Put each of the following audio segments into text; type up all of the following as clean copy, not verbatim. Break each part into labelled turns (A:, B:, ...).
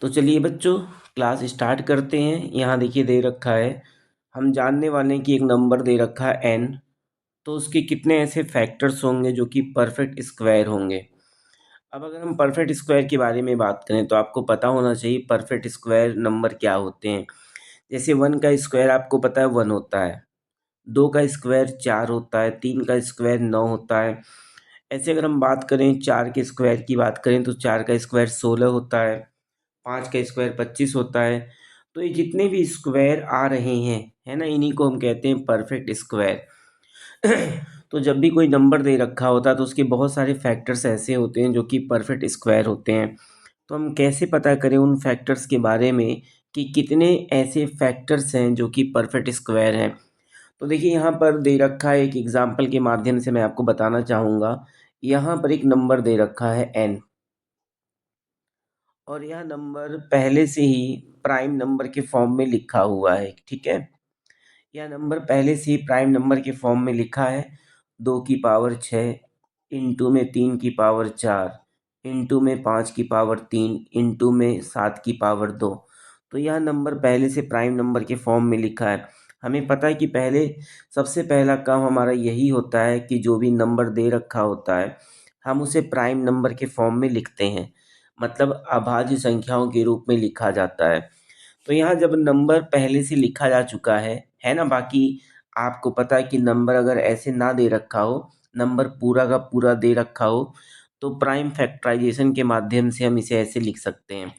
A: तो चलिए बच्चों, क्लास स्टार्ट करते हैं। यहाँ देखिए दे रखा है, हम जानने वाले हैं कि एक नंबर दे रखा है n, तो उसके कितने ऐसे फैक्टर्स होंगे जो कि परफेक्ट स्क्वायर होंगे। अब अगर हम परफेक्ट स्क्वायर के बारे में बात करें तो आपको पता होना चाहिए परफेक्ट स्क्वायर नंबर क्या होते हैं। जैसे 1 का स्क्वायर आपको पता है 1 होता है, 2 का स्क्वायर 4 होता है, 3 का स्क्वायर 9 होता है। ऐसे अगर हम बात करें 4 के स्क्वायर की बात करें तो 4 का स्क्वायर 16 होता है, 5 का स्क्वायर 25 होता है। तो ये जितने भी स्क्वायर आ रहे हैं, है ना, इन्हीं को हम कहते हैं परफेक्ट स्क्वायर। तो जब भी कोई नंबर दे रखा होता है तो उसके बहुत सारे फैक्टर्स ऐसे होते हैं जो कि परफेक्ट स्क्वायर होते हैं। तो हम कैसे पता करें उन फैक्टर्स के बारे में कि कितने ऐसे फैक्टर्स हैं जो कि परफेक्ट स्क्वायर हैं। तो देखिए यहाँ पर दे रखा है, एक एग्जाम्पल के माध्यम से मैं आपको बताना चाहूँगा। यहाँ पर एक नंबर दे रखा है n, और यह नंबर पहले से ही प्राइम नंबर के फॉर्म में लिखा हुआ है, ठीक है। यह नंबर पहले से ही प्राइम नंबर के फॉर्म में लिखा है। 2 की पावर 6, इंटू में 3 की पावर 4, इंटू में 5 की पावर 3, इंटू में 7 की पावर 2। तो यह नंबर पहले से प्राइम नंबर के फॉर्म में लिखा है। हमें पता है कि पहले सबसे पहला काम हमारा यही होता है कि जो भी नंबर दे रखा होता है हम उसे प्राइम नंबर के फॉर्म में लिखते हैं, मतलब अभाज्य संख्याओं के रूप में लिखा जाता है। तो यहाँ जब नंबर पहले से लिखा जा चुका है ना, बाकी आपको पता है कि नंबर अगर ऐसे ना दे रखा हो, नंबर पूरा का पूरा दे रखा हो, तो प्राइम फैक्टराइजेशन के माध्यम से हम इसे ऐसे लिख सकते हैं।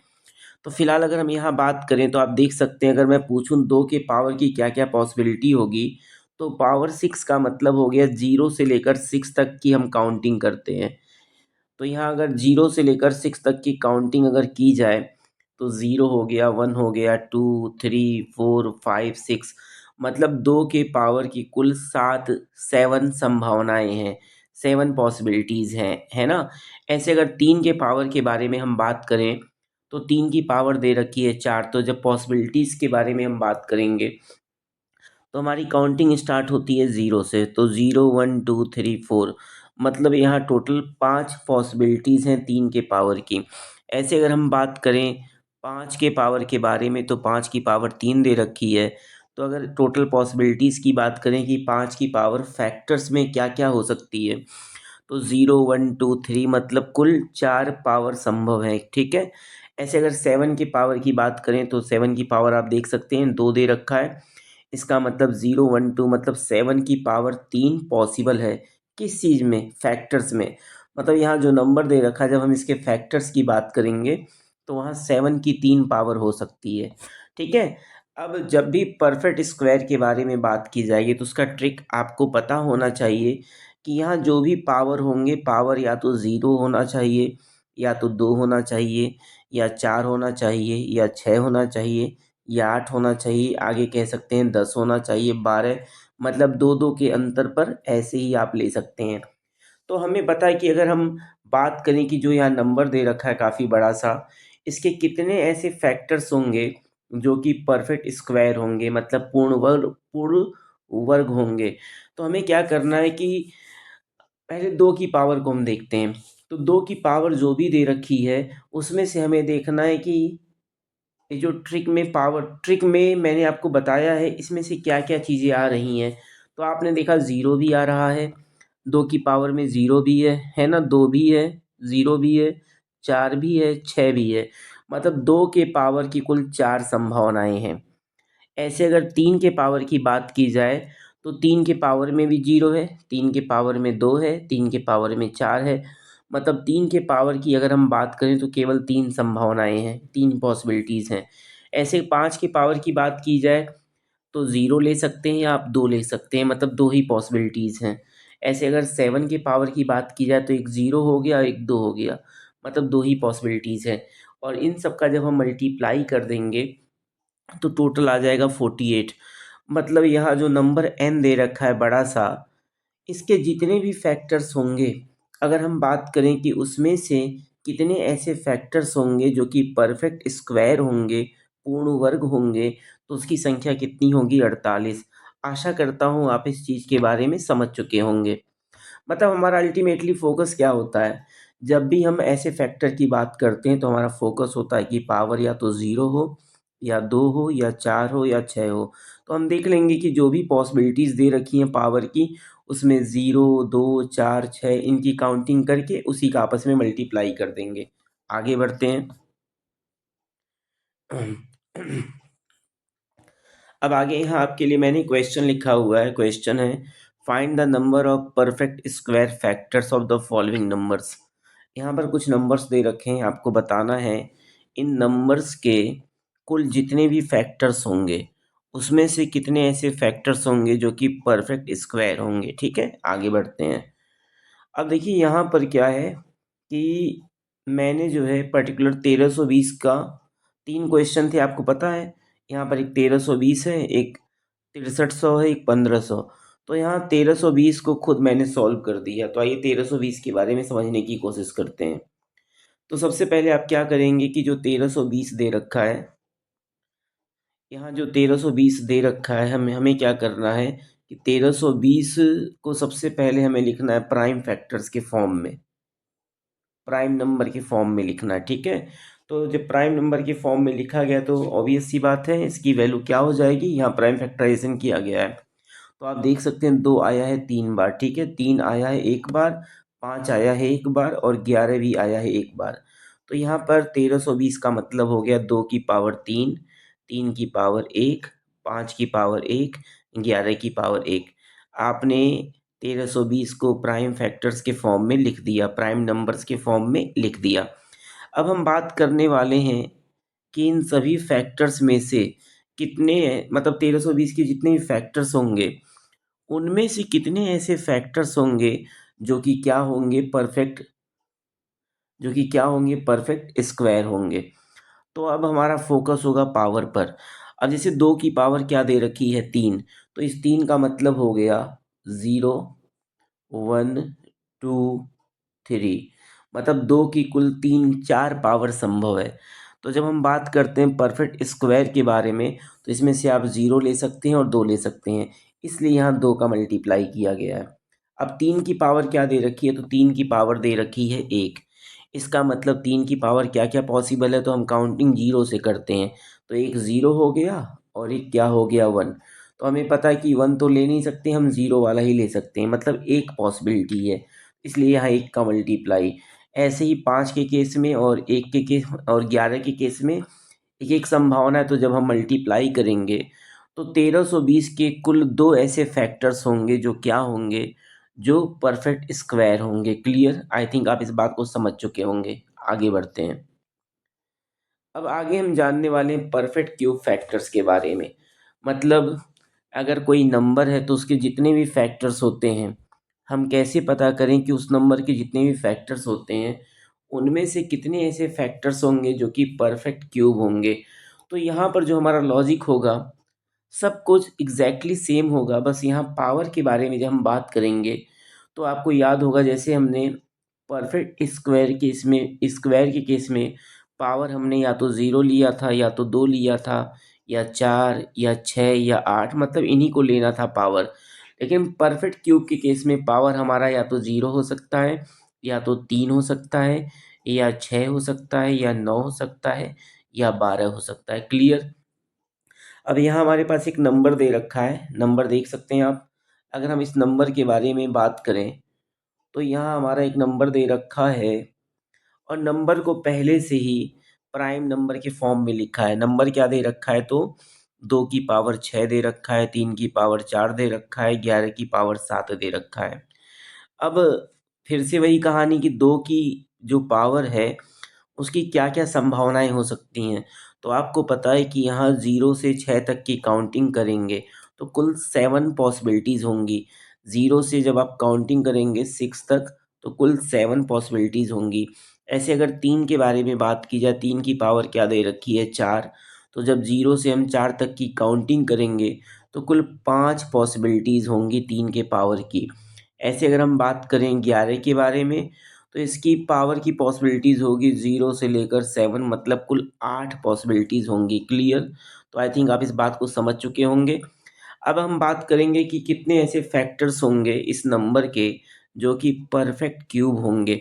A: तो फिलहाल अगर हम यहाँ बात करें तो आप देख सकते हैं, अगर मैं पूछूं 2 के पावर की क्या क्या पॉसिबिलिटी होगी, तो पावर 6 का मतलब हो गया 0 से लेकर 6 तक की हम काउंटिंग करते हैं। तो यहाँ अगर 0 से लेकर 6 तक की काउंटिंग अगर की जाए तो 0 हो गया, 1 हो गया, 2, 3, 4, 5, 6, मतलब 2 के पावर की कुल 7 संभावनाएं हैं, 7 पॉसिबिलिटीज़ हैं, है ना। ऐसे अगर 3 के पावर के बारे में हम बात करें तो 3 की पावर दे रखी है 4, तो जब पॉसिबिलिटीज़ के बारे में हम बात करेंगे तो हमारी काउंटिंग स्टार्ट होती है 0 से। तो 0, 1, 2, 3, 4, मतलब यहाँ टोटल 5 पॉसिबिलिटीज़ हैं 3 के पावर की। ऐसे अगर हम बात करें 5 के पावर के बारे में तो 5 की पावर 3 दे रखी है। तो अगर टोटल पॉसिबिलिटीज़ की बात करें कि 5 की पावर फैक्टर्स में क्या क्या हो सकती है, तो 0, 1, 2, 3, मतलब कुल 4 पावर संभव है, ठीक है। ऐसे अगर 7 की पावर की बात करें तो 7 की पावर आप देख सकते हैं 2 दे रखा है। इसका मतलब 0, 1, 2, मतलब 7 की पावर 3 पॉसिबल है। किस चीज़ में? फैक्टर्स में। मतलब यहाँ जो नंबर दे रखा है जब हम इसके फैक्टर्स की बात करेंगे तो वहाँ 7 की 3 पावर हो सकती है, ठीक है। अब जब भी परफेक्ट स्क्वायर के बारे में बात की जाएगी तो उसका ट्रिक आपको पता होना चाहिए कि यहाँ जो भी पावर होंगे, पावर या तो 0 होना चाहिए, या तो 2 होना चाहिए, या 4 होना चाहिए, या 6 होना चाहिए, या 8 होना चाहिए, आगे कह सकते हैं 10 होना चाहिए, 12, मतलब 2-2 के अंतर पर ऐसे ही आप ले सकते हैं। तो हमें पता है कि अगर हम बात करें कि जो यहाँ नंबर दे रखा है काफ़ी बड़ा-सा, इसके कितने ऐसे फैक्टर्स होंगे जो कि परफेक्ट स्क्वायर होंगे, मतलब पूर्ण वर्ग होंगे। तो हमें क्या करना है कि पहले 2 की पावर को हम देखते हैं। तो 2 की पावर जो भी दे रखी है उसमें से हमें देखना है कि ये जो ट्रिक में मैंने आपको बताया है इसमें से क्या-क्या चीज़ें आ रही हैं। तो आपने देखा 0 भी आ रहा है, 2 की पावर में 0 भी है ना? 2 भी है, 0 भी है, 4 भी है, 6 भी है। मतलब 2 के पावर की कुल 4 संभावनाएँ हैं। ऐसे अगर 3 के पावर की बात की जाए तो 3 के पावर में भी 0 है, 3 के पावर में 2 है, 3 के पावर में 4 है। मतलब 3 के पावर की अगर हम बात करें तो केवल 3 संभावनाएँ हैं, 3 पॉसिबिलिटीज़ हैं। ऐसे 5 के पावर की बात की जाए तो 0 ले सकते हैं या आप 2 ले सकते हैं, मतलब 2 ही पॉसिबिलिटीज़ हैं। ऐसे अगर 7 के पावर की बात की जाए तो एक 0 हो गया, एक 2 हो गया, मतलब 2 ही पॉसिबिलिटीज़ हैं। और इन सब का जब हम मल्टीप्लाई कर देंगे तो टोटल आ जाएगा 48। मतलब यहाँ जो नंबर n दे रखा है बड़ा सा, इसके जितने भी फैक्टर्स होंगे, अगर हम बात करें कि उसमें से कितने ऐसे फैक्टर्स होंगे जो कि परफेक्ट स्क्वायर होंगे, पूर्ण वर्ग होंगे, तो उसकी संख्या कितनी होगी? 48। आशा करता हूँ आप इस चीज़ के बारे में समझ चुके होंगे। मतलब हमारा अल्टीमेटली फोकस क्या होता है जब भी हम ऐसे फैक्टर की बात करते हैं तो हमारा फोकस होता है कि पावर या तो 0 हो या 2 हो या 4 हो या 6 हो। तो हम देख लेंगे कि जो भी पॉसिबिलिटीज़ दे रखी हैं पावर की, उसमें 0, 2, 4, 6 इनकी काउंटिंग करके उसी का आपस में मल्टीप्लाई कर देंगे। आगे बढ़ते हैं। अब आगे यहाँ आपके लिए मैंने क्वेश्चन लिखा हुआ है। क्वेश्चन है, find the number of perfect square factors of the following numbers. यहाँ पर कुछ नंबर्स दे रखे हैं, आपको बताना है इन नंबर्स के कुल जितने भी फैक्टर्स होंगे उसमें से कितने ऐसे फैक्टर्स होंगे जो कि परफेक्ट स्क्वायर होंगे। ठीक है, आगे बढ़ते हैं। अब देखिए यहाँ पर क्या है कि मैंने जो है पर्टिकुलर 1320 का 3 क्वेश्चन थे, आपको पता है। यहाँ पर एक 1320 है, एक 6300 है, एक 1500। तो यहाँ 1320 को खुद मैंने सॉल्व कर दिया। तो आइए 1320 के बारे में समझने की कोशिश करते हैं। तो सबसे पहले आप क्या करेंगे कि जो 1320 दे रखा है, यहाँ जो 1320 दे रखा है, हमें हमें क्या करना है कि 1320 को सबसे पहले हमें लिखना है प्राइम फैक्टर्स के फॉर्म में, प्राइम नंबर के फॉर्म में लिखना है। ठीक है, तो जब प्राइम नंबर के फॉर्म में लिखा गया तो ऑब्वियस सी बात है इसकी वैल्यू क्या हो जाएगी। यहाँ प्राइम फैक्टराइजेशन किया गया है तो आप देख सकते हैं 2 आया है 3 बार। ठीक है, 3 आया है एक बार, 5 आया है एक बार और 11 भी आया है एक बार। तो यहाँ पर 1320 का मतलब हो गया 2 की पावर 3, 3 की पावर 1, 5 की पावर 1, 11 की पावर 1। आपने 1320 को प्राइम फैक्टर्स के फॉर्म में लिख दिया, प्राइम नंबर्स के फॉर्म में लिख दिया। अब हम बात करने वाले हैं कि इन सभी फैक्टर्स में से कितने, मतलब 1320 के जितने भी फैक्टर्स होंगे उनमें से कितने ऐसे फैक्टर्स होंगे जो कि क्या होंगे, परफेक्ट, जो कि क्या होंगे, परफेक्ट स्क्वायर होंगे। तो अब हमारा फोकस होगा पावर पर। अब जैसे 2 की पावर क्या दे रखी है, 3। तो इस 3 का मतलब हो गया 0, 1, 2, 3। मतलब 2 की कुल 3, 4 पावर संभव है। तो जब हम बात करते हैं परफेक्ट स्क्वायर के बारे में तो इसमें से आप 0 ले सकते हैं और 2 ले सकते हैं, इसलिए यहाँ 2 का मल्टीप्लाई किया गया है। अब 3 की पावर क्या दे रखी है, तो 3 की पावर दे रखी है 1। इसका मतलब 3 की पावर क्या क्या पॉसिबल है, तो हम काउंटिंग 0 से करते हैं। तो एक 0 हो गया और एक क्या हो गया, 1। तो हमें पता है कि 1 तो ले नहीं सकते, हम 0 वाला ही ले सकते हैं, मतलब एक पॉसिबिलिटी है, इसलिए यहाँ 1 का मल्टीप्लाई। ऐसे ही 5 के केस में और 1 के केस और 11 के केस में एक एक संभावना है। तो जब हम मल्टीप्लाई करेंगे तो 1320 के कुल 2 ऐसे फैक्टर्स होंगे जो क्या होंगे, जो परफेक्ट स्क्वायर होंगे। क्लियर, आई थिंक आप इस बात को समझ चुके होंगे। आगे बढ़ते हैं। अब आगे हम जानने वाले हैं परफेक्ट क्यूब फैक्टर्स के बारे में। मतलब अगर कोई नंबर है तो उसके जितने भी फैक्टर्स होते हैं, हम कैसे पता करें कि उस नंबर के जितने भी फैक्टर्स होते हैं उनमें से कितने ऐसे फैक्टर्स होंगे जो कि परफेक्ट क्यूब होंगे। तो यहाँ पर जो हमारा लॉजिक होगा सब कुछ एग्जैक्टली सेम होगा, बस यहाँ पावर के बारे में जब हम बात करेंगे तो आपको याद होगा जैसे हमने परफेक्ट स्क्वायर के केस में पावर हमने या तो 0 लिया था या तो 2 लिया था या 4 या 6 या 8, मतलब इन्हीं को लेना था पावर। लेकिन परफेक्ट क्यूब के केस में पावर हमारा या तो 0 हो सकता है या तो 3 हो सकता है या 6 हो सकता है या 9 हो सकता है या 12 हो सकता है। क्लियर। अब यहाँ हमारे पास एक नंबर दे रखा है, नंबर देख सकते हैं आप। अगर हम इस नंबर के बारे में बात करें तो यहाँ हमारा एक नंबर दे रखा है और नंबर को पहले से ही प्राइम नंबर के फॉर्म में लिखा है। नंबर क्या दे रखा है, तो 2 की पावर 6 दे रखा है, 3 की पावर 4 दे रखा है, 11 की पावर 7 दे रखा है। अब फिर से वही कहानी कि 2 की जो पावर है उसकी क्या-क्या संभावनाएँ हो सकती हैं। तो आपको पता है कि यहाँ 0 से 6 तक की काउंटिंग करेंगे तो कुल 7 पॉसिबिलिटीज़ होंगी। 0 से जब आप काउंटिंग करेंगे 6 तक तो कुल 7 पॉसिबिलिटीज़ होंगी। ऐसे अगर 3 के बारे में बात की जाए, 3 की पावर क्या दे रखी है, 4। तो जब 0 से हम 4 तक की काउंटिंग करेंगे तो कुल 5 पॉसिबिलिटीज़ होंगी 3 के पावर की। ऐसे अगर हम बात करें 11 के बारे में तो इसकी पावर की पॉसिबिलिटीज़ होगी 0 से लेकर 7, मतलब कुल 8 पॉसिबिलिटीज़ होंगी। क्लियर। तो आई थिंक आप इस बात को समझ चुके होंगे। अब हम बात करेंगे कि कितने ऐसे फैक्टर्स होंगे इस नंबर के जो कि परफेक्ट क्यूब होंगे।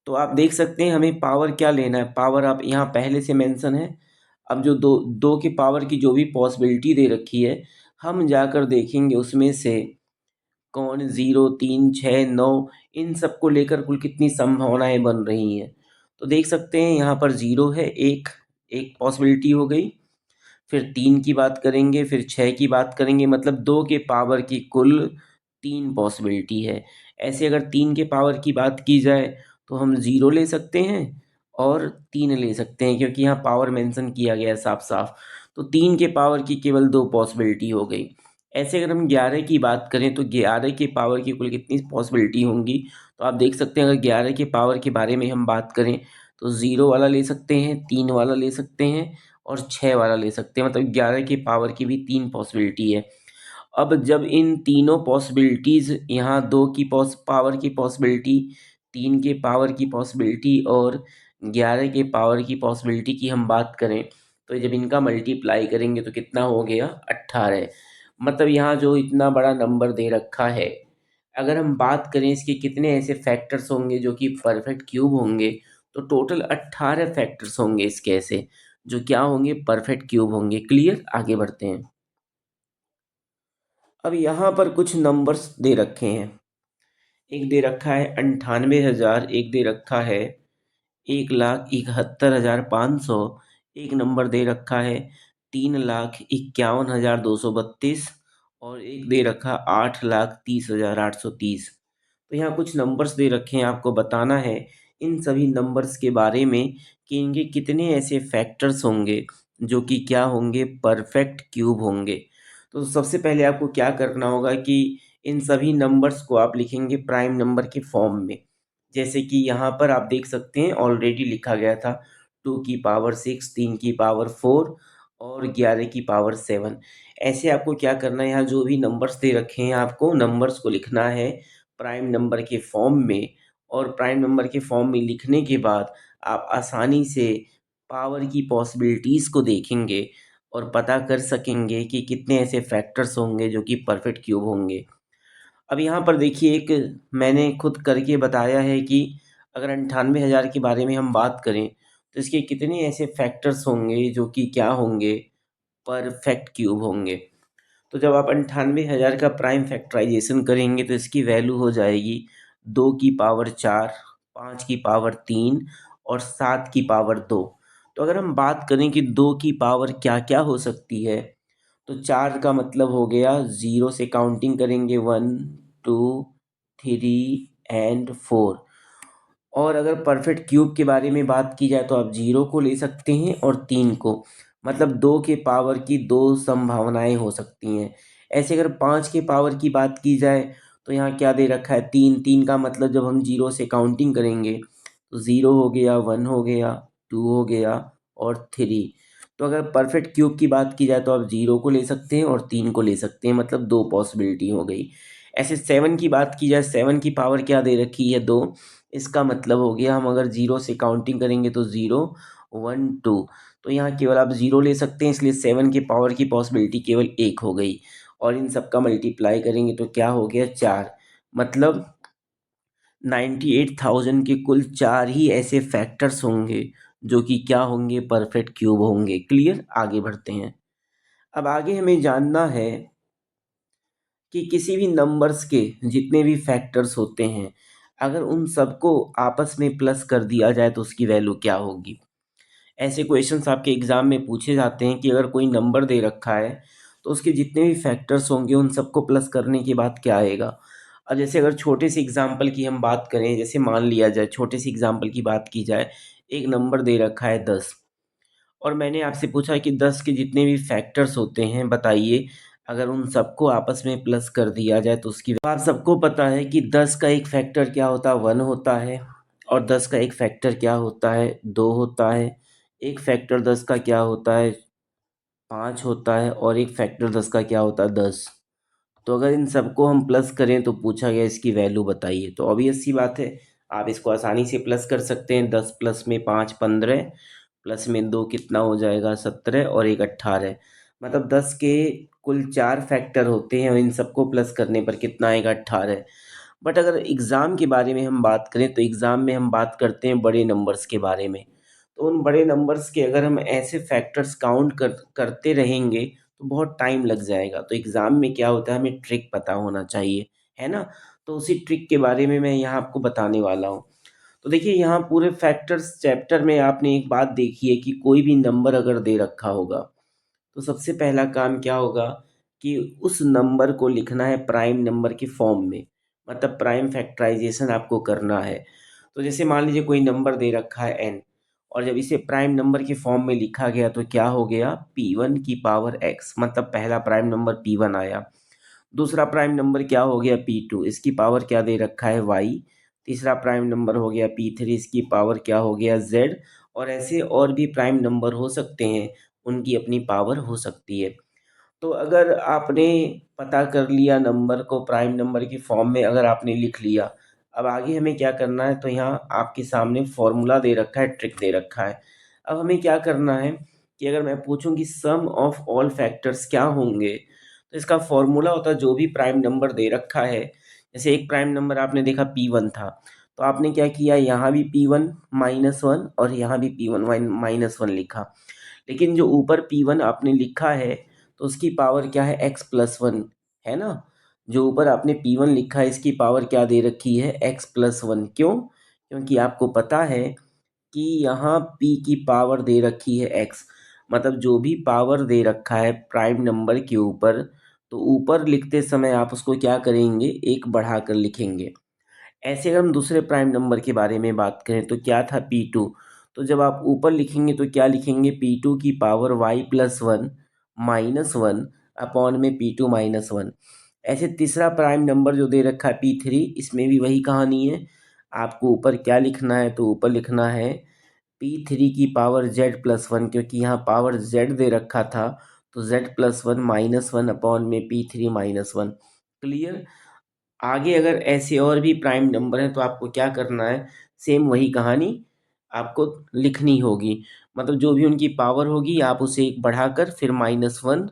A: तो आप देख सकते हैं हमें पावर क्या लेना है। पावर आप यहाँ पहले से मेंशन है। अब जो दो दो के पावर की जो भी पॉसिबिलिटी दे रखी है, हम जाकर देखेंगे उसमें से कौन 0, 3, 6, 9 इन सबको लेकर कुल कितनी संभावनाएं बन रही हैं। तो देख सकते हैं यहाँ पर 0 है, एक एक पॉसिबिलिटी हो गई। फिर 3 की बात करेंगे, फिर 6 की बात करेंगे, मतलब 2 के पावर की कुल 3 पॉसिबिलिटी है। ऐसे अगर 3 के पावर की बात की जाए तो हम 0 ले सकते हैं और 3 ले सकते हैं, क्योंकि यहाँ पावर मेंशन किया गया है साफ साफ। तो 3 के पावर की केवल 2 पॉसिबिलिटी हो गई। ऐसे अगर हम 11 की बात करें तो 11 के पावर की कुल कितनी पॉसिबिलिटी होंगी। तो आप देख सकते हैं अगर 11 के पावर के बारे में हम बात करें तो 0 वाला ले सकते हैं, 3 वाला ले सकते हैं और 6 वाला ले सकते हैं, मतलब 11 की पावर की भी 3 पॉसिबिलिटी है। अब जब इन तीनों पॉसिबिलिटीज़ यहाँ 2 की पावर की पॉसिबिलिटी, 3 के पावर की पॉसिबिलिटी और 11 के पावर की पॉसिबिलिटी की हम बात करें, तो जब इनका मल्टीप्लाई करेंगे तो कितना हो गया 18। मतलब यहाँ जो इतना बड़ा नंबर दे रखा है, अगर हम बात करें इसके कितने ऐसे फैक्टर्स होंगे जो कि परफेक्ट क्यूब होंगे, तो टोटल 18 फैक्टर्स होंगे इसके ऐसे, जो क्या होंगे परफेक्ट क्यूब होंगे। क्लियर, आगे बढ़ते हैं। अब यहाँ पर कुछ नंबर्स दे रखे हैं। एक दे रखा है 98,000, एक दे रखा है 1,71,500, एक नंबर दे रखा है 3,51,232 और एक दे रखा 8,30,830। तो यहाँ कुछ नंबर्स दे रखे हैं, आपको बताना है इन सभी नंबर्स के बारे में कि इनके कितने ऐसे फैक्टर्स होंगे जो कि क्या होंगे परफेक्ट क्यूब होंगे। तो सबसे पहले आपको क्या करना होगा कि इन सभी नंबर्स को आप लिखेंगे प्राइम नंबर के फॉर्म में। जैसे कि यहाँ पर आप देख सकते हैं ऑलरेडी लिखा गया था 2 की पावर 6, 3 की पावर 4 और 11 की पावर 7। ऐसे आपको क्या करना है, यहाँ जो भी नंबर्स दे रखे हैं आपको नंबर्स को लिखना है प्राइम नंबर के फॉर्म में। और प्राइम नंबर के फॉर्म में लिखने के बाद आप आसानी से पावर की पॉसिबिलिटीज़ को देखेंगे और पता कर सकेंगे कि कितने ऐसे फैक्टर्स होंगे जो कि परफेक्ट क्यूब होंगे। अब यहाँ पर देखिए, एक मैंने खुद करके बताया है कि अगर 98,000 के बारे में हम बात करें तो इसके कितने ऐसे फैक्टर्स होंगे जो कि क्या होंगे परफेक्ट क्यूब होंगे। तो जब आप 98,000 का प्राइम फैक्टराइजेशन करेंगे तो इसकी वैल्यू हो जाएगी 2 की पावर 4, 5 की पावर 3 और 7 की पावर 2। तो अगर हम बात करें कि 2 की पावर क्या क्या हो सकती है, तो 4 का मतलब हो गया 0 से काउंटिंग करेंगे 1, 2, 3 एंड 4। और अगर परफेक्ट क्यूब के बारे में बात की जाए तो आप 0 को ले सकते हैं और 3 को, मतलब 2 के पावर की 2 संभावनाएं हो सकती हैं। ऐसे अगर 5 के पावर की बात की जाए तो यहाँ क्या दे रखा है 3, 3 का मतलब जब हम 0 से काउंटिंग करेंगे तो 0 हो गया, 1 हो गया, 2 हो गया और 3। तो अगर परफेक्ट क्यूब की बात की जाए तो आप 0 को ले सकते हैं और 3 को ले सकते हैं, मतलब 2 पॉसिबिलिटी हो गई। ऐसे 7 की बात की जाए, 7 की पावर क्या दे रखी है 2। इसका मतलब हो गया हम अगर 0 से काउंटिंग करेंगे तो 0, 1, 2। तो यहाँ केवल आप 0 ले सकते हैं, इसलिए 7 के पावर की पॉसिबिलिटी केवल 1 हो गई। और इन सब का मल्टीप्लाई करेंगे तो क्या हो गया 4। मतलब 98,000 के कुल 4 ही ऐसे फैक्टर्स होंगे जो कि क्या होंगे परफेक्ट क्यूब होंगे। क्लियर, आगे बढ़ते हैं। अब आगे हमें जानना है कि किसी भी नंबर्स के जितने भी फैक्टर्स होते हैं, अगर उन सबको आपस में प्लस कर दिया जाए तो उसकी वैल्यू क्या होगी। ऐसे क्वेश्चंस आपके एग्जाम में पूछे जाते हैं कि अगर कोई नंबर दे रखा है तो उसके जितने भी फैक्टर्स होंगे उन सबको प्लस करने के बाद क्या आएगा। अब जैसे अगर छोटे से एग्जाम्पल की हम बात करें, जैसे मान लिया जाए छोटे से एग्जाम्पल की बात की जाए, एक नंबर दे रखा है 10 और मैंने आपसे पूछा कि 10 के जितने भी फैक्टर्स होते हैं बताइए, अगर उन सबको आपस में प्लस कर दिया जाए तो उसकी, आप सबको पता है कि 10 का एक फैक्टर क्या होता है 1 होता है और 10 का एक फैक्टर क्या होता है 2 होता है। एक फैक्टर 10 का क्या होता है 5 होता है और एक फैक्टर 10 का क्या होता है 10। तो अगर इन सबको हम प्लस करें तो पूछा गया इसकी वैल्यू बताइए, तो ऑब्वियस सी बात है आप इसको आसानी से प्लस कर सकते हैं। 10 प्लस में 5 15, प्लस में 2 कितना हो जाएगा 17 और एक 18। मतलब 10 के कुल 4 फैक्टर होते हैं और इन सबको प्लस करने पर कितना आएगा 18। बट अगर एग्ज़ाम के बारे में हम बात करें तो एग्ज़ाम में हम बात करते हैं बड़े नंबर्स के बारे में। तो उन बड़े नंबर्स के अगर हम ऐसे फैक्टर्स काउंट करते रहेंगे तो बहुत टाइम लग जाएगा। तो एग्ज़ाम में क्या होता है, हमें ट्रिक पता होना चाहिए, है ना? तो उसी ट्रिक के बारे में मैं यहाँ आपको बताने वाला हूँ। तो देखिए, यहाँ पूरे फैक्टर्स चैप्टर में आपने एक बात देखी है कि कोई भी नंबर अगर दे रखा होगा तो सबसे पहला काम क्या होगा कि उस नंबर को लिखना है प्राइम नंबर के फॉर्म में, मतलब प्राइम फैक्टराइजेशन आपको करना है। तो जैसे मान लीजिए कोई नंबर दे रखा है n, और जब इसे प्राइम नंबर के फॉर्म में लिखा गया तो क्या हो गया, p1 की पावर x, मतलब पहला प्राइम नंबर p1 आया। दूसरा प्राइम नंबर क्या हो गया, p2, इसकी पावर क्या दे रखा है, y। तीसरा प्राइम नंबर हो गया p3, इसकी पावर क्या हो गया, z। और ऐसे और भी प्राइम नंबर हो सकते हैं, उनकी अपनी पावर हो सकती है। तो अगर आपने पता कर लिया नंबर को प्राइम नंबर की फॉर्म में, अगर आपने लिख लिया, अब आगे हमें क्या करना है, तो यहाँ आपके सामने फॉर्मूला दे रखा है, ट्रिक दे रखा है। अब हमें क्या करना है कि अगर मैं पूछूं कि सम ऑफ ऑल फैक्टर्स क्या होंगे, तो इसका फॉर्मूला होता है जो भी प्राइम नंबर दे रखा है। जैसे एक प्राइम नंबर आपने देखा p1 था, तो आपने क्या किया, यहाँ भी p1 -1 और यहाँ भी p1 -1 लिखा। लेकिन जो ऊपर p1 आपने लिखा है तो उसकी पावर क्या है, x+1, है ना? जो ऊपर आपने p1 लिखा है इसकी पावर क्या दे रखी है, x+1। क्यों? क्योंकि आपको पता है कि यहाँ p की पावर दे रखी है x, मतलब जो भी पावर दे रखा है प्राइम नंबर के ऊपर, तो ऊपर लिखते समय आप उसको क्या करेंगे, एक बढ़ाकर लिखेंगे। ऐसे अगर हम दूसरे प्राइम नंबर के बारे में बात करें तो क्या था, p2। तो जब आप ऊपर लिखेंगे तो क्या लिखेंगे, p2 की पावर y+1 -1 अपॉन में p2 -1। ऐसे तीसरा प्राइम नंबर जो दे रखा है p3, इसमें भी वही कहानी है। आपको ऊपर क्या लिखना है, तो ऊपर लिखना है p3 की पावर z+1, क्योंकि यहाँ पावर z दे रखा था, तो z+1 -1 अपॉन में p3 -1। क्लियर? आगे अगर ऐसे और भी प्राइम नंबर हैं तो आपको क्या करना है, सेम वही कहानी आपको लिखनी होगी। मतलब जो भी उनकी पावर होगी आप उसे एक बढ़ाकर फिर -1,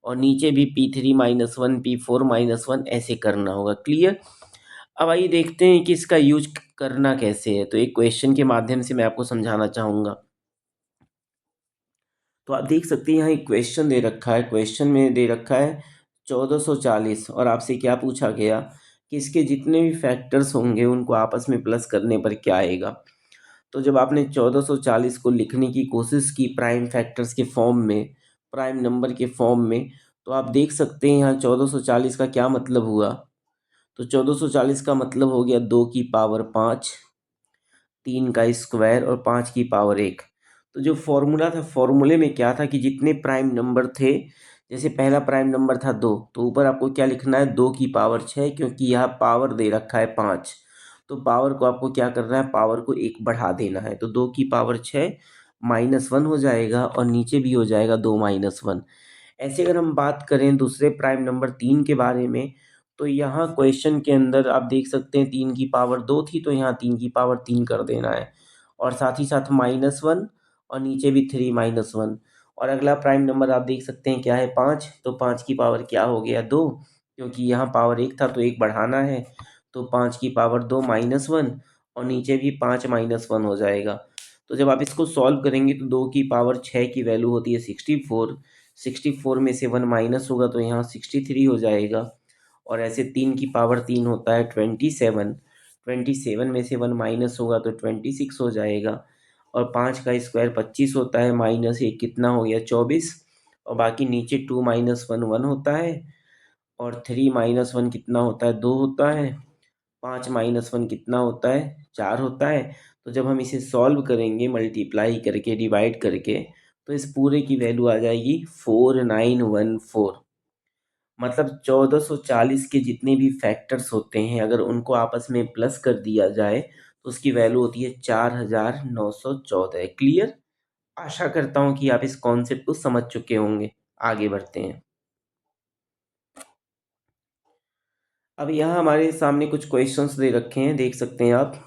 A: और नीचे भी p3 -1 p4 -1 ऐसे करना होगा। क्लियर? अब आइए देखते हैं कि इसका यूज करना कैसे है। तो एक क्वेश्चन के माध्यम से मैं आपको समझाना चाहूँगा। तो आप देख सकते हैं यहाँ एक क्वेश्चन दे रखा है, क्वेश्चन में दे रखा है 1440, और आपसे क्या पूछा गया कि इसके जितने भी फैक्टर्स होंगे उनको आपस में प्लस करने पर क्या आएगा। तो जब आपने 1440 को लिखने की कोशिश की प्राइम फैक्टर्स के फॉर्म में, प्राइम नंबर के फॉर्म में, तो आप देख सकते हैं यहाँ 1440 का क्या मतलब हुआ। तो 1440 का मतलब हो गया 2 की पावर 5, 3 का स्क्वायर और 5 की पावर 1। तो जो फॉर्मूला था, फॉर्मूले में क्या था कि जितने प्राइम नंबर थे, जैसे पहला प्राइम नंबर था 2, तो ऊपर आपको क्या लिखना है, 2 की पावर 6, क्योंकि यहाँ पावर दे रखा है 5। तो पावर को आपको क्या करना है, पावर को 1 बढ़ा देना है। तो 2 की पावर 6 -1 हो जाएगा, और नीचे भी हो जाएगा 2 -1। ऐसे अगर हम बात करें दूसरे प्राइम नंबर 3 के बारे में, तो यहाँ क्वेश्चन के अंदर आप देख सकते हैं 3 की पावर 2 थी, तो यहाँ 3 की पावर 3 कर देना है, और साथ ही साथ -1, और नीचे भी 3 -1। और अगला प्राइम नंबर आप देख सकते हैं क्या है, 5। तो 5 की पावर क्या हो गया, 2, क्योंकि यहाँ पावर 1 था तो 1 बढ़ाना है। तो 5 की पावर 2 -1, और नीचे भी 5 -1 हो जाएगा। तो जब आप इसको सॉल्व करेंगे तो 2 की पावर 6 की वैल्यू होती है 64। 64 में से 1 माइनस होगा तो यहाँ 63 हो जाएगा। और ऐसे 3 की पावर 3 होता है 27। 27 में से 1 माइनस होगा तो 26 हो जाएगा। और 5 का स्क्वायर 25 होता है, माइनस 1 कितना हो गया, 24। और बाकी नीचे 2 -1 1 होता है, और 3 -1 कितना होता है, 2 होता है। 5 -1 कितना होता है, 4 होता है। तो जब हम इसे सॉल्व करेंगे मल्टीप्लाई करके, डिवाइड करके, तो इस पूरे की वैल्यू आ जाएगी 4914। मतलब 1440 के जितने भी फैक्टर्स होते हैं, अगर उनको आपस में प्लस कर दिया जाए तो उसकी वैल्यू होती है 4914। क्लियर? आशा करता हूँ कि आप इस कॉन्सेप्ट को समझ चुके होंगे। आगे बढ़ते हैं। अब यहाँ हमारे सामने कुछ क्वेश्चंस दे रखे हैं, देख सकते हैं आप।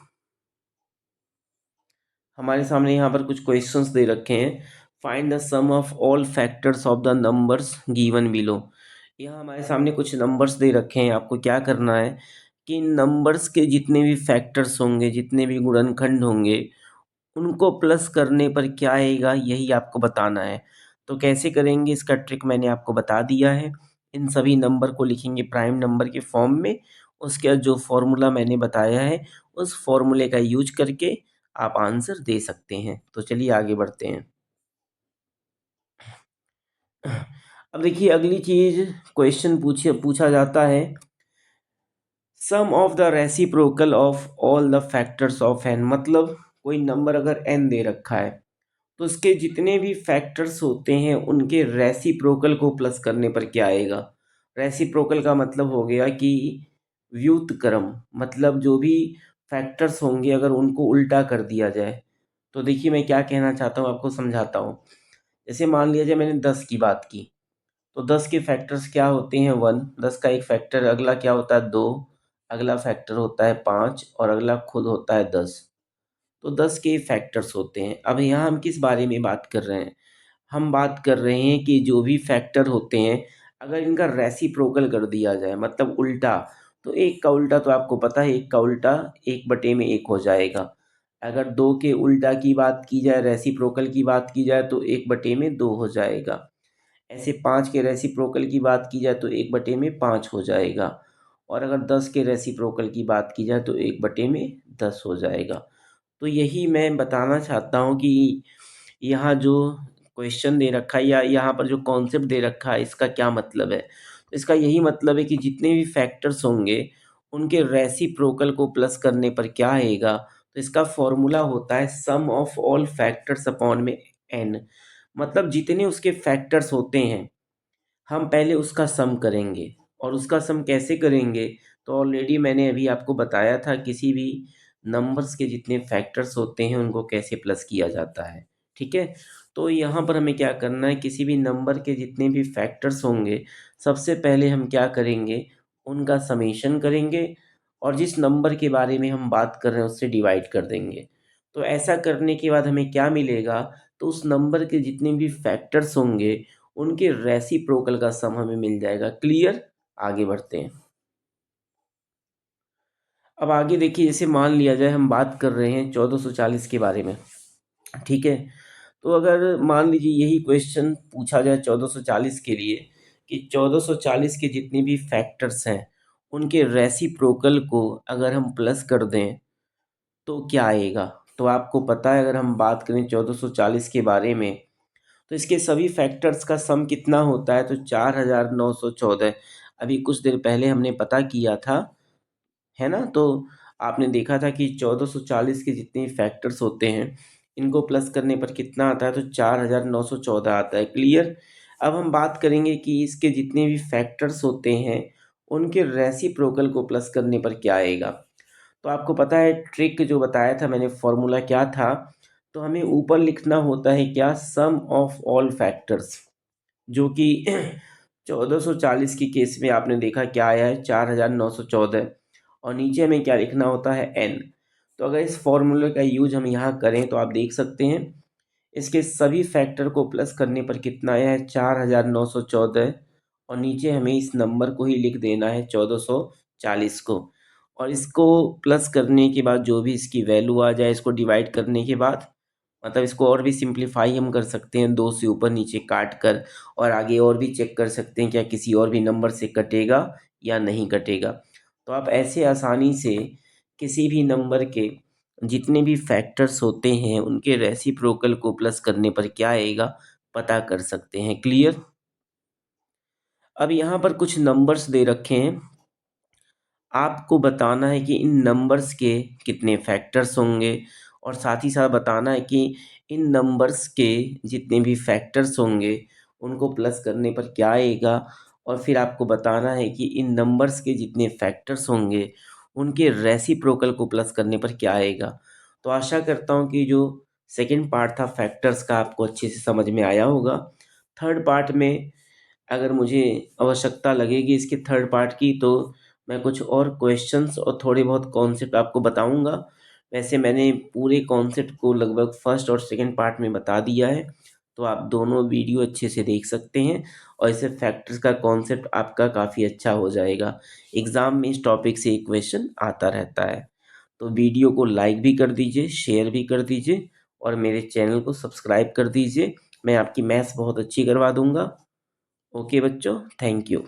A: हमारे सामने यहाँ पर कुछ क्वेश्चंस दे रखे हैं। Find the sum of all factors of the numbers given below. यहाँ हमारे सामने कुछ नंबर्स दे रखे हैं, आपको क्या करना है कि नंबर्स के जितने भी फैक्टर्स होंगे, जितने भी गुणनखंड होंगे, उनको प्लस करने पर क्या आएगा, यही आपको बताना है। तो कैसे करेंगे, इसका ट्रिक मैंने आपको बता दिया है। इन सभी नंबर को लिखेंगे प्राइम नंबर के फॉर्म में। उसके बाद जो फॉर्मूला मैंने बताया है, उस फॉर्मूले का यूज करके आप आंसर दे सकते हैं। तो चलिए आगे बढ़ते हैं। अब देखिए अगली चीज, क्वेश्चन पूछा जाता है, sum of the reciprocal of all the factors of N. मतलब कोई नंबर अगर एन दे रखा है तो उसके जितने भी फैक्टर्स होते हैं उनके रेसिप्रोकल को प्लस करने पर क्या आएगा। रेसिप्रोकल का मतलब हो गया कि व्युत्क्रम, मतलब जो भी फैक्टर्स होंगे अगर उनको उल्टा कर दिया जाए। तो देखिए मैं क्या कहना चाहता हूँ, आपको समझाता हूँ। जैसे मान लिया जाए मैंने 10 की बात की, तो 10 के फैक्टर्स क्या होते हैं, 1, 10 का एक फैक्टर, अगला क्या होता है 2, अगला फैक्टर होता है 5 और अगला खुद होता है 10। तो 10 के फैक्टर्स होते हैं। अब यहाँ हम किस बारे में बात कर रहे हैं, हम बात कर रहे हैं कि जो भी फैक्टर होते हैं अगर इनका रेसिप्रोकल कर दिया जाए, मतलब उल्टा, तो एक का उल्टा तो आपको पता है, एक का उल्टा 1/1 हो जाएगा। अगर 2 के उल्टा की बात की जाए, रेसिप्रोकल की बात की जाए, तो 1/2 हो जाएगा। ऐसे 5 के रेसिप्रोकल की बात की जाए तो 1/5 हो जाएगा। और अगर 10 के रेसिप्रोकल की बात की जाए तो 1/10 हो जाएगा। तो यही मैं बताना चाहता हूँ कि यहाँ जो क्वेश्चन दे रखा है या यहाँ पर जो कॉन्सेप्ट दे रखा है, इसका क्या मतलब है। तो इसका यही मतलब है कि जितने भी फैक्टर्स होंगे उनके रेसिप्रोकल को प्लस करने पर क्या आएगा। तो इसका फॉर्मूला होता है sum of all factors upon में एन। मतलब जितने उसके फैक्टर्स होते हैं हम पहले उसका सम करेंगे। और उसका सम कैसे करेंगे, तो ऑलरेडी मैंने अभी आपको बताया था, किसी भी नंबर्स के जितने फैक्टर्स होते हैं उनको कैसे प्लस किया जाता है। ठीक है, तो यहाँ पर हमें क्या करना है, किसी भी नंबर के जितने भी फैक्टर्स होंगे सबसे पहले हम क्या करेंगे, उनका समेशन करेंगे और जिस नंबर के बारे में हम बात कर रहे हैं उससे डिवाइड कर देंगे। तो ऐसा करने के बाद हमें क्या मिलेगा, तो उस नंबर के जितने भी फैक्टर्स होंगे उनके रेसिप्रोकल का सम हमें मिल जाएगा। क्लियर, आगे बढ़ते हैं। अब आगे देखिए, जैसे मान लिया जाए हम बात कर रहे हैं 1440 के बारे में। ठीक है, तो अगर मान लीजिए यही क्वेश्चन पूछा जाए 1440 के लिए कि 1440 के जितने भी फैक्टर्स हैं उनके रेसिप्रोकल को अगर हम प्लस कर दें तो क्या आएगा। तो आपको पता है, अगर हम बात करें 1440 के बारे में, तो इसके सभी फैक्टर्स का सम कितना होता है, तो 4914। अभी कुछ देर पहले हमने पता किया था, है ना। तो आपने देखा था कि 1440 के जितने फैक्टर्स होते हैं इनको प्लस करने पर कितना आता है, तो 4914 आता है। क्लियर। अब हम बात करेंगे कि इसके जितने भी फैक्टर्स होते हैं उनके रेसिप्रोकल को प्लस करने पर क्या आएगा। तो आपको पता है ट्रिक जो बताया था मैंने, फॉर्मूला क्या था, तो हमें ऊपर लिखना होता है क्या, सम ऑफ ऑल फैक्टर्स, जो कि 1440 की केस में आपने देखा क्या आया है, 4914। और नीचे हमें क्या लिखना होता है, एन। तो अगर इस फॉर्मूले का यूज हम यहाँ करें तो आप देख सकते हैं इसके सभी फैक्टर को प्लस करने पर कितना आया है, 4914। और नीचे हमें इस नंबर को ही लिख देना है, 1440 को। और इसको प्लस करने के बाद जो भी इसकी वैल्यू आ जाए, इसको डिवाइड करने के बाद, मतलब इसको और भी सिंप्लीफाई हम कर सकते हैं, 2 से ऊपर नीचे काट कर। और आगे और भी चेक कर सकते हैं क्या किसी और भी नंबर से कटेगा या नहीं कटेगा। तो आप ऐसे आसानी से किसी भी नंबर के जितने भी फैक्टर्स होते हैं उनके रेसिप्रोकल को प्लस करने पर क्या आएगा पता कर सकते हैं। क्लियर। अब यहाँ पर कुछ नंबर्स दे रखे हैं, आपको बताना है कि इन नंबर्स के कितने फैक्टर्स होंगे और साथ ही साथ बताना है कि इन नंबर्स के जितने भी फैक्टर्स होंगे उनको प्लस करने पर क्या आएगा। और फिर आपको बताना है कि इन नंबर्स के जितने फैक्टर्स होंगे उनके रेसिप्रोकल को प्लस करने पर क्या आएगा। तो आशा करता हूँ कि जो सेकंड पार्ट था फैक्टर्स का आपको अच्छे से समझ में आया होगा। थर्ड पार्ट में अगर मुझे आवश्यकता लगेगी इसके थर्ड पार्ट की, तो मैं कुछ और क्वेश्चंस और थोड़े बहुत कॉन्सेप्ट आपको बताऊंगा। वैसे मैंने पूरे कॉन्सेप्ट को लगभग फर्स्ट और सेकंड पार्ट में बता दिया है। तो आप दोनों वीडियो अच्छे से देख सकते हैं और इससे फैक्टर्स का कॉन्सेप्ट आपका काफ़ी अच्छा हो जाएगा। एग्ज़ाम में इस टॉपिक से एक क्वेश्चन आता रहता है। तो वीडियो को लाइक भी कर दीजिए, शेयर भी कर दीजिए और मेरे चैनल को सब्सक्राइब कर दीजिए। मैं आपकी मैथ्स बहुत अच्छी करवा दूंगा। ओके बच्चों, थैंक यू।